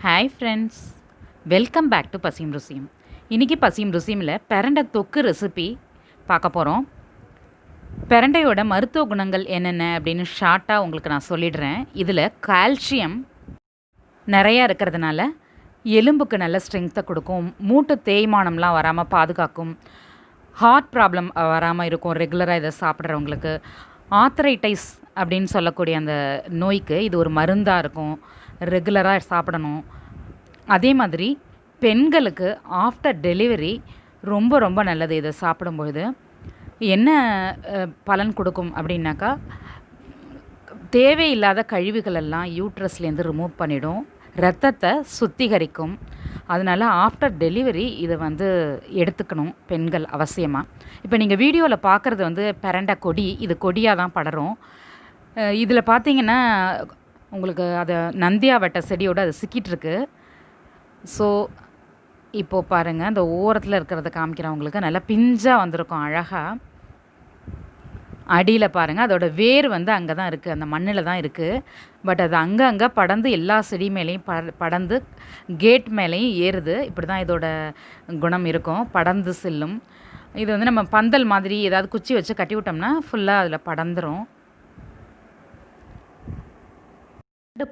Hi friends, welcome back to பசியும் ருசியும். இன்றைக்கி பசியும் ருசியுமில் பிரண்டை தொக்கு ரெசிபி பார்க்க போகிறோம். பிரண்டையோட மருத்துவ குணங்கள் என்னென்ன அப்படின்னு ஷார்ட்டாக உங்களுக்கு நான் சொல்லிடுறேன். இதில் கால்சியம் நிறையா இருக்கிறதுனால எலும்புக்கு நல்ல ஸ்ட்ரென்த்தை கொடுக்கும், மூட்டு தேய்மானம்லாம் வராமல் பாதுகாக்கும், ஹார்ட் ப்ராப்ளம் வராமல் இருக்கும் ரெகுலராக இதை சாப்பிட்றவங்களுக்கு. ஆர்த்தரைட்டிஸ் அப்படின்னு சொல்லக்கூடிய அந்த நோய்க்கு இது ஒரு மருந்தாக இருக்கும், ரெகுலராக சாப்பிடணும். அதே மாதிரி பெண்களுக்கு ஆஃப்டர் டெலிவரி ரொம்ப ரொம்ப நல்லது. இதை சாப்பிடும்பொழுது என்ன பலன் கொடுக்கும் அப்படின்னாக்கா, தேவையில்லாத கழிவுகள் எல்லாம் யூட்ரஸ்லேருந்து ரிமூவ் பண்ணிடும், ரத்தத்தை சுத்திகரிக்கும். அதனால் ஆஃப்டர் டெலிவரி இதை எடுத்துக்கணும் பெண்கள் அவசியமாக. இப்போ நீங்கள் வீடியோவில் பார்க்குறது பிரண்டை கொடி, இது கொடியாக தான் படரும். இதில் பார்த்தீங்கன்னா உங்களுக்கு அதை நந்தியாவட்ட செடியோடு அது சிக்கிட்டுருக்கு. ஸோ இப்போது பாருங்கள், அந்த ஓரத்தில் இருக்கிறத காமிக்கிறவங்களுக்கு நல்லா பிஞ்சாக வந்திருக்கும் அழகாக. அடியில் பாருங்கள், அதோட வேர் அங்கே தான் இருக்குது, அந்த மண்ணில் தான் இருக்குது. பட் அது அங்கே படர்ந்து எல்லா செடி மேலேயும் படர்ந்து கேட் மேலேயும் ஏறுது. இப்படி தான் இதோட குணம் இருக்கும், படர்ந்து செல்லும். இது நம்ம பந்தல் மாதிரி ஏதாவது குச்சி வச்சு கட்டி விட்டோம்னா ஃபுல்லாக அதில் படர்ந்துடும்.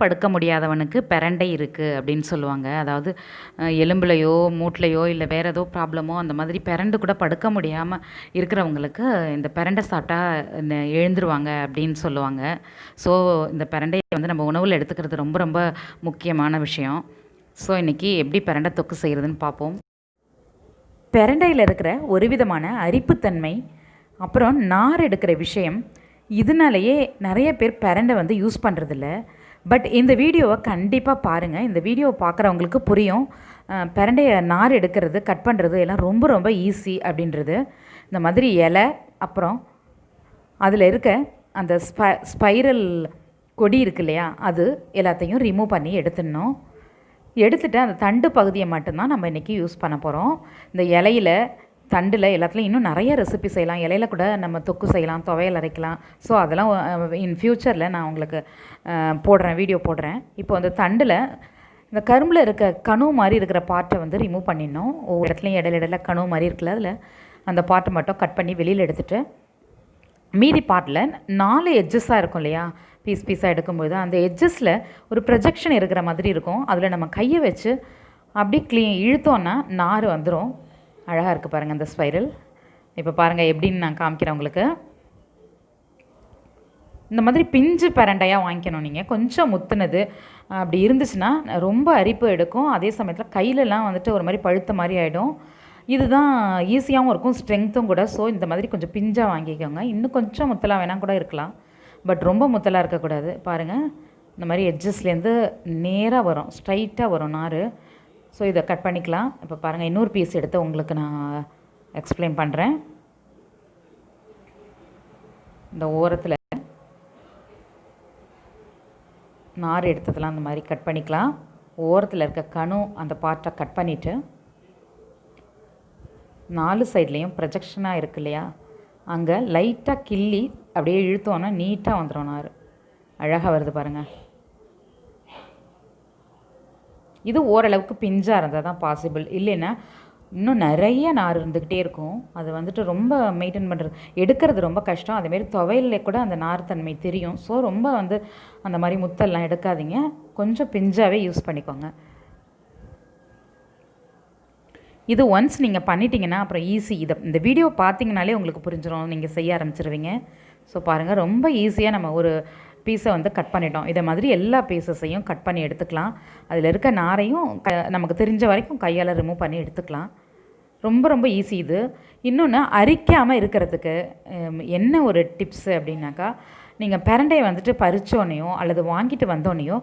படுக்க முடியாதவனுக்கு பிரண்டை இருக்குது அப்படின்னு சொல்லுவாங்க. அதாவது எலும்புலையோ மூட்டிலையோ இல்லை வேறு ஏதோ ப்ராப்ளமோ அந்த மாதிரி பிரண்டு கூட படுக்க முடியாமல் இருக்கிறவங்களுக்கு இந்த பிரண்டை சாப்பிட்டா எழுந்துருவாங்க அப்படின்னு சொல்லுவாங்க. ஸோ இந்த பிரண்டையை நம்ம உணவில் எடுத்துக்கிறது ரொம்ப ரொம்ப முக்கியமான விஷயம். ஸோ இன்றைக்கி எப்படி பிரண்டை தொக்கு செய்கிறதுன்னு பார்ப்போம். பிரண்டையில் இருக்கிற ஒரு விதமான அரிப்புத்தன்மை, அப்புறம் நார் எடுக்கிற விஷயம், இதனாலேயே நிறைய பேர் பிரண்டை யூஸ் பண்ணுறதில்ல. பட் இந்த வீடியோவை கண்டிப்பாக பாருங்கள். இந்த வீடியோவை பார்க்குறவங்களுக்கு புரியும் பிரண்டையை நார் எடுக்கிறது, கட் பண்ணுறது எல்லாம் ரொம்ப ரொம்ப ஈஸி அப்படின்றது. இந்த மாதிரி இலை, அப்புறம் அதில் இருக்க அந்த ஸ்பைரல் கொடி இருக்கு இல்லையா, அது எல்லாத்தையும் ரிமூவ் பண்ணி எடுத்துடணும். எடுத்துகிட்டு அந்த தண்டு பகுதியை மட்டும்தான் நம்ம இன்றைக்கி யூஸ் பண்ண போகிறோம். இந்த இலையில், தண்டில், எல்லாத்துலேயும் இன்னும் நிறைய ரெசிபி செய்யலாம். இலையில கூட நம்ம தொக்கு செய்யலாம், துவையல் அரைக்கலாம். ஸோ அதெல்லாம் இன் ஃப்யூச்சரில் நான் உங்களுக்கு வீடியோ போடுறேன். இப்போ அந்த தண்டில் இந்த கரும்பில் இருக்க கணு மாதிரி இருக்கிற பார்ட்டை ரிமூவ் பண்ணிடணும். ஒவ்வொரு இடத்துலையும் இடையில கணு மாதிரி இருக்குல்ல, அதில் அந்த பார்ட்டை மட்டும் கட் பண்ணி வெளியில் எடுத்துகிட்டு, மீதி பார்ட்டில் 4 எட்ஜஸாக இருக்கும் இல்லையா, பீஸாக எடுக்கும்போது அந்த எட்ஜஸில் ஒரு ப்ரொஜெக்ஷன் இருக்கிற மாதிரி இருக்கும். அதில் நம்ம கையை வச்சு அப்படி இழுத்தோன்னா நார் வந்துடும். அழகாக இருக்குது பாருங்கள் அந்த ஸ்பைரல். இப்போ பாருங்கள் எப்படின்னு நான் காமிக்கிறேன் உங்களுக்கு. இந்த மாதிரி பிஞ்சு பிரண்டையாக வாங்கிக்கணும் நீங்கள். கொஞ்சம் முத்துனது அப்படி இருந்துச்சுன்னா ரொம்ப அரிப்பு எடுக்கும். அதே சமயத்தில் கையிலலாம் ஒரு மாதிரி பழுத்த மாதிரி ஆகிடும். இதுதான் ஈஸியாகவும் இருக்கும், ஸ்ட்ரென்த்தும் கூட. ஸோ இந்த மாதிரி கொஞ்சம் பிஞ்சாக வாங்கிக்கோங்க. இன்னும் கொஞ்சம் முத்தலாக வேணால் கூட இருக்கலாம், பட் ரொம்ப முத்தலாக இருக்கக்கூடாது. பாருங்கள், இந்த மாதிரி எட்ஜஸ்லேருந்து நேராக வரும், ஸ்ட்ரைட்டாக வரும் நார். ஸோ இதை கட் பண்ணிக்கலாம். இப்போ பாருங்கள், இன்னொரு பீஸ் எடுத்து உங்களுக்கு நான் எக்ஸ்பிளைன் பண்ணுறேன். இந்த ஓரத்தில் நார் எடுத்ததெல்லாம் அந்த மாதிரி கட் பண்ணிக்கலாம். ஓரத்தில் இருக்க கணு அந்த பார்ட்டை கட் பண்ணிவிட்டு, 4 சைட்லேயும் ப்ரொஜெக்ஷனாக இருக்கு இல்லையா, அங்கே லைட்டாக கிள்ளி அப்படியே இழுத்தோன்னா நீட்டாக வந்துடும் நார். அழகாக வருது பாருங்கள். இது ஓரளவுக்கு பிஞ்சாக இருந்தால் தான் பாசிபிள், இல்லைன்னா இன்னும் நிறைய நார் இருந்துக்கிட்டே இருக்கும். அது ரொம்ப மெயின்டைன் பண்ணுறது, எடுக்கிறது ரொம்ப கஷ்டம். அதேமாரி துவையல்ல கூட அந்த நார் தன்மை தெரியும். ஸோ ரொம்ப அந்த மாதிரி முத்தெல்லாம் எடுக்காதீங்க, கொஞ்சம் பிஞ்சாகவே யூஸ் பண்ணிக்கோங்க. இது ஒன்ஸ் நீங்கள் பண்ணிட்டீங்கன்னா அப்புறம் ஈஸி. இந்த வீடியோ பார்த்தீங்கனாலே உங்களுக்கு புரிஞ்சிடும், நீங்கள் செய்ய ஆரம்பிச்சிருவீங்க. ஸோ பாருங்கள், ரொம்ப ஈஸியாக நம்ம ஒரு பீஸை கட் பண்ணிட்டோம். இதை மாதிரி எல்லா பீசஸையும் கட் பண்ணி எடுத்துக்கலாம். அதில் இருக்க நாரையும் நமக்கு தெரிஞ்ச வரைக்கும் கையால் ரிமூவ் பண்ணி எடுத்துக்கலாம். ரொம்ப ரொம்ப ஈஸி இது. இன்னொன்று, அரிக்காமல் இருக்கிறதுக்கு என்ன ஒரு டிப்ஸு அப்படின்னாக்கா, நீங்கள் பிரண்டையை பறிச்சோன்னையோ அல்லது வாங்கிட்டு வந்தோன்னையோ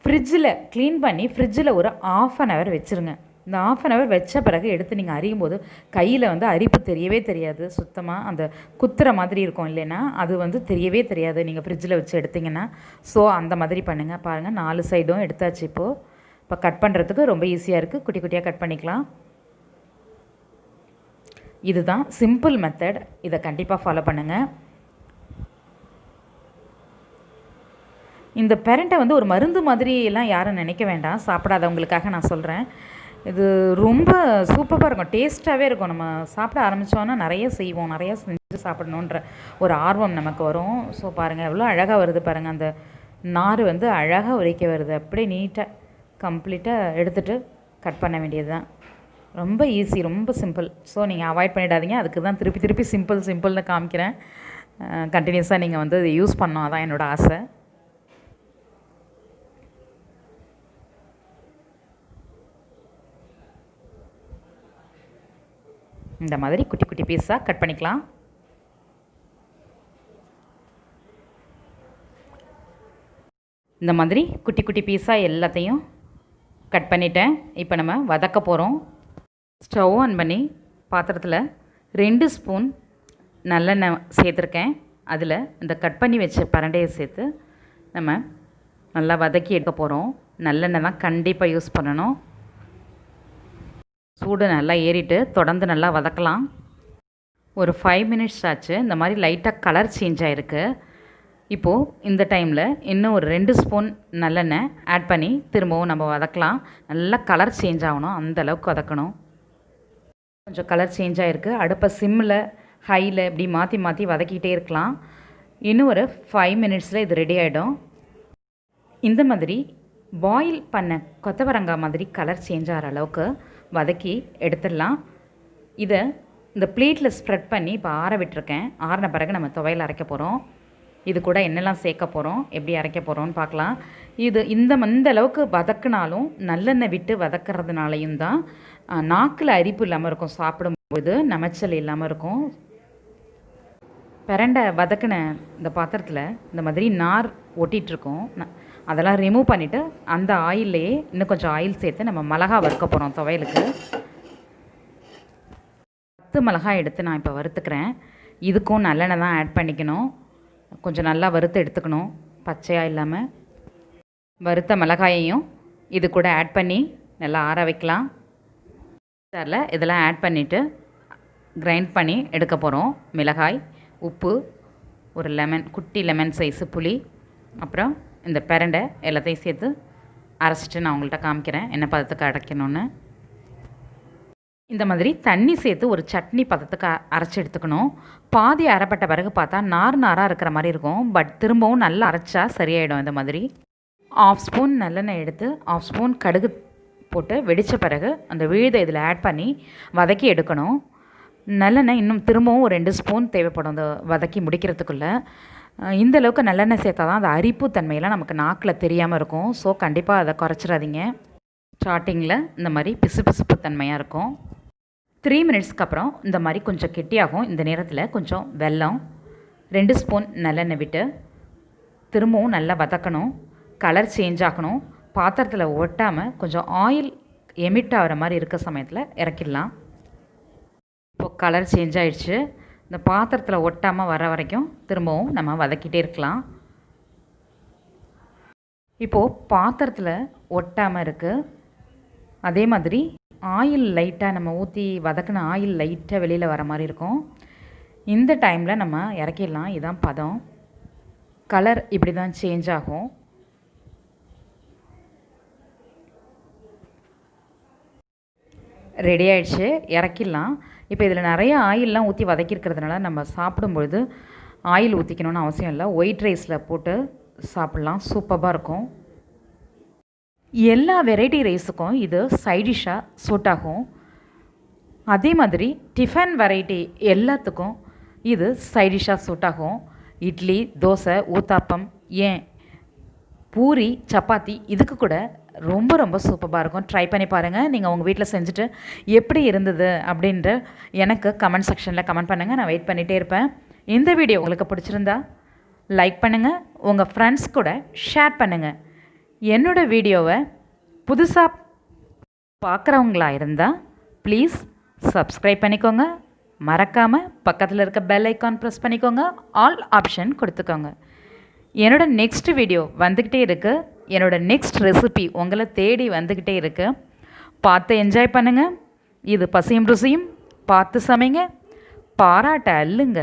ஃப்ரிட்ஜில் க்ளீன் பண்ணி ஃப்ரிட்ஜில் ஒரு 1/2 hour வச்சுருங்க. இந்த 1/2 hour வச்ச பிறகு எடுத்து நீங்கள் அறியும் போது கையில் அரிப்பு தெரியவே தெரியாது. சுத்தமாக அந்த குத்துற மாதிரி இருக்கும், இல்லைன்னா அது தெரியவே தெரியாது நீங்கள் ஃப்ரிட்ஜில் வச்சு எடுத்திங்கன்னா. ஸோ அந்த மாதிரி பண்ணுங்கள். பாருங்கள், 4 சைடும் எடுத்தாச்சு. இப்போ கட் பண்ணுறதுக்கு ரொம்ப ஈஸியாக இருக்குது. குட்டி குட்டியாக கட் பண்ணிக்கலாம். இதுதான் சிம்பிள் மெத்தட். இதை கண்டிப்பாக ஃபாலோ பண்ணுங்கள். இந்த பிரண்டை வந்து ஒரு மருந்து மாதிரி எல்லாம் யாரும் நினைக்க வேண்டாம், சாப்பிடாதவங்களுக்காக நான் சொல்கிறேன். இது ரொம்ப சூப்பராக இருக்கும், டேஸ்ட்டாகவே இருக்கும். நம்ம சாப்பிட ஆரம்பித்தோன்னா நிறைய செய்வோம், நிறையா செஞ்சு சாப்பிடணுன்ற ஒரு ஆர்வம் நமக்கு வரும். ஸோ பாருங்கள் எவ்வளோ அழகாக வருது பாருங்கள், அந்த நார் வந்து அழகாக உரிக்க வருது. அப்படியே நீட்டாக கம்ப்ளீட்டாக எடுத்துகிட்டு கட் பண்ண வேண்டியது தான். ரொம்ப ஈஸி, ரொம்ப சிம்பிள். ஸோ நீங்கள் அவாய்ட் பண்ணிடாதீங்க. அதுக்கு தான் திருப்பி திருப்பி சிம்பிள்னு காமிக்கிறேன். கண்டினியூஸாக நீங்கள் வந்து இதை யூஸ் பண்ணோம், அதான் என்னோடய ஆசை. இந்த மாதிரி குட்டி குட்டி பீஸாக கட் பண்ணிக்கலாம். இந்த மாதிரி குட்டி குட்டி பீஸாக எல்லாத்தையும் கட் பண்ணிட்டேன். இப்போ நம்ம வதக்க போகிறோம். ஸ்டவ் ஆன் பண்ணி பாத்திரத்தில் 2 ஸ்பூன் நல்லெண்ணெய் சேர்த்துருக்கேன். அதில் இந்த கட் பண்ணி வச்ச பிரண்டையை சேர்த்து நம்ம நல்லா வதக்கி எடுக்க போகிறோம். நல்லெண்ணெய் தான் கண்டிப்பாக யூஸ் பண்ணணும். சூடு நல்லா ஏறிட்டு தொடர்ந்து நல்லா வதக்கலாம். ஒரு 5 மினிட்ஸ் ஆச்சு. இந்த மாதிரி லைட்டாக கலர் சேஞ்ச் ஆகிருக்கு. இப்போது இந்த டைமில் இன்னும் ஒரு 2 ஸ்பூன் நல்லெண்ணெய் ஆட் பண்ணி திரும்பவும் நம்ம வதக்கலாம். நல்லா கலர் சேஞ்ச் ஆகணும், அந்தளவுக்கு வதக்கணும். கொஞ்சம் கலர் சேஞ்ச் ஆகிருக்கு. அடுப்பை சிம்மில் ஹையில் இப்படி மாற்றி மாற்றி வதக்கிட்டே இருக்கலாம். இன்னும் ஒரு 5 மினிட்ஸில் இது ரெடி ஆகிடும். இந்த மாதிரி பாயில் பண்ண கொத்தவரங்காய் மாதிரி கலர் சேஞ்ச் ஆகிற அளவுக்கு வதக்கி எடுத்துடலாம். இதை இந்த பிளேட்டில் ஸ்ப்ரெட் பண்ணி இப்போ ஆற விட்டுருக்கேன். ஆறின பிறகு நம்ம துவையல் அரைக்க போகிறோம். இது கூட என்னெல்லாம் சேர்க்க போகிறோம், எப்படி அரைக்க போகிறோம்னு பார்க்கலாம். இது இந்த அளவுக்கு வதக்குனாலும் நல்லெண்ணெய் விட்டு வதக்கிறதுனாலையும் தான் நாக்கில் அரிப்பு இல்லாமல் இருக்கும், சாப்பிடும்போது நமைச்சல் இல்லாமல் இருக்கும். பிரண்டை வதக்கின இந்த பாத்திரத்தில் இந்த மாதிரி நார் ஒட்டிகிட்ருக்கோம். அதெல்லாம் ரிமூவ் பண்ணிவிட்டு அந்த ஆயில்லையே இன்னும் கொஞ்சம் ஆயில் சேர்த்து நம்ம மிளகா வறுக்க போகிறோம் துவையலுக்கு. 10 மிளகாய் எடுத்து நான் இப்போ வறுத்துக்கிறேன். இதுக்கும் நல்லெண்ணெய் தான் ஆட் பண்ணிக்கணும். கொஞ்சம் நல்லா வறுத்து எடுத்துக்கணும், பச்சையாக இல்லாமல். வறுத்த மிளகாயையும் இது கூட ஆட் பண்ணி நல்லா ஆற வைக்கலாம். அதில் இதெல்லாம் ஆட் பண்ணிவிட்டு கிரைண்ட் பண்ணி எடுக்க போகிறோம். மிளகாய், உப்பு, ஒரு லெமன், குட்டி லெமன் சைஸு புளி, அப்புறம் இந்த பிரண்டை எல்லாத்தையும் சேர்த்து அரைச்சிட்டு நான் உங்கள்கிட்ட காமிக்கிறேன் என்ன பதத்துக்கு அரைக்கணும்னு. இந்த மாதிரி தண்ணி சேர்த்து ஒரு சட்னி பதத்துக்கு அரைச்சி எடுத்துக்கணும். பாதி அரைப்பட்ட பிறகு பார்த்தா நாராக இருக்கிற மாதிரி இருக்கும். பட் திரும்பவும் நல்லா அரைச்சா சரியாயிடும். இந்த மாதிரி 1/2 ஸ்பூன் நல்லெண்ணெய் எடுத்து 1/2 ஸ்பூன் கடுகு போட்டு வெடித்த பிறகு அந்த விழுதை இதில் ஆட் பண்ணி வதக்கி எடுக்கணும். நல்லெண்ணெய் இன்னும் திரும்பவும் ஒரு 2 ஸ்பூன் தேவைப்படும் அந்த வதக்கி முடிக்கிறதுக்குள்ளே. இந்தளவுக்கு நல்லெண்ணெய் சேர்த்தா தான் அந்த அரிப்பு தன்மையெல்லாம் நமக்கு நாக்கில் தெரியாமல் இருக்கும். ஸோ கண்டிப்பாக அதை குறைச்சிடாதீங்க. ஸ்டார்டிங்கில் இந்த மாதிரி பிசுபிசுப்பு தன்மையாக இருக்கும். 3 மினிட்ஸ்க்கு அப்புறம் இந்த மாதிரி கொஞ்சம் கெட்டியாகும். இந்த நேரத்தில் கொஞ்சம் வெல்லம், 2 ஸ்பூன் நல்லெண்ணெய் விட்டு திரும்பவும் நல்லா வதக்கணும். கலர் சேஞ்ச் ஆகணும். பாத்திரத்தில் ஒட்டாமல் கொஞ்சம் ஆயில் எமிட் ஆகிற மாதிரி இருக்க சமயத்தில் இறக்கிடலாம். இப்போது கலர் சேஞ்ச் ஆகிடுச்சு. இந்த பாத்திரத்தில் ஒட்டாமல் வர வரைக்கும் திரும்பவும் நம்ம வதக்கிட்டே இருக்கலாம். இப்போது பாத்திரத்தில் ஒட்டாமல் இருக்குது. அதே மாதிரி ஆயில் லைட்டாக நம்ம ஊற்றி வதக்கின ஆயில் லைட்டாக வெளியில் வர மாதிரி இருக்கும். இந்த டைமில் நம்ம இறக்கிடலாம். இதுதான் பதம். கலர் இப்படி தான் சேஞ்ச் ஆகும். ரெடி ஆகிடுச்சு, இறக்கிடலாம். இப்போ இதில் நிறைய ஆயிலெலாம் ஊற்றி வதக்கியிருக்கிறதுனால நம்ம சாப்பிடும்பொழுது ஆயில் ஊற்றிக்கணும்னு அவசியம் இல்லை. ஒயிட் ரைஸில் போட்டு சாப்பிட்லாம், சூப்பராக இருக்கும். எல்லா வெரைட்டி ரைஸுக்கும் இது சைடிஷ்ஷாக சூட் ஆகும். அதே மாதிரி டிஃபன் வெரைட்டி எல்லாத்துக்கும் இது சைடிஷ்ஷாக சூட் ஆகும். இட்லி, தோசை, ஊத்தாப்பம், ஏன் பூரி, சப்பாத்தி இதுக்கு கூட ரொம்ப ரொம்ப சூப்பராக இருக்கும். ட்ரை பண்ணி பாருங்கள். நீங்கள் உங்கள் வீட்டில் செஞ்சுட்டு எப்படி இருந்தது அப்படின்ற எனக்கு கமெண்ட் செக்ஷனில் கமெண்ட் பண்ணுங்கள். நான் வெயிட் பண்ணிகிட்டே இருப்பேன். இந்த வீடியோ உங்களுக்கு பிடிச்சிருந்தா லைக் பண்ணுங்கள், உங்கள் ஃப்ரெண்ட்ஸ் கூட ஷேர் பண்ணுங்கள். என்னோடய வீடியோவை புதுசாக பார்க்குறவங்களா இருந்தால் ப்ளீஸ் சப்ஸ்கிரைப் பண்ணிக்கோங்க. மறக்காமல் பக்கத்தில் இருக்க பெல் ஐக்கான் ப்ரெஸ் பண்ணிக்கோங்க. ஆல் ஆப்ஷன் கொடுத்துக்கோங்க. என்னோடய நெக்ஸ்ட் வீடியோ வந்துக்கிட்டே இருக்குது. என்னோடய நெக்ஸ்ட் ரெசிபி உங்களை தேடி வந்துக்கிட்டே இருக்குது. பார்த்து என்ஜாய் பண்ணுங்கள். இது பசியும் ருசியும். பார்த்து சமைங்க, பாராட்ட அள்ளுங்க.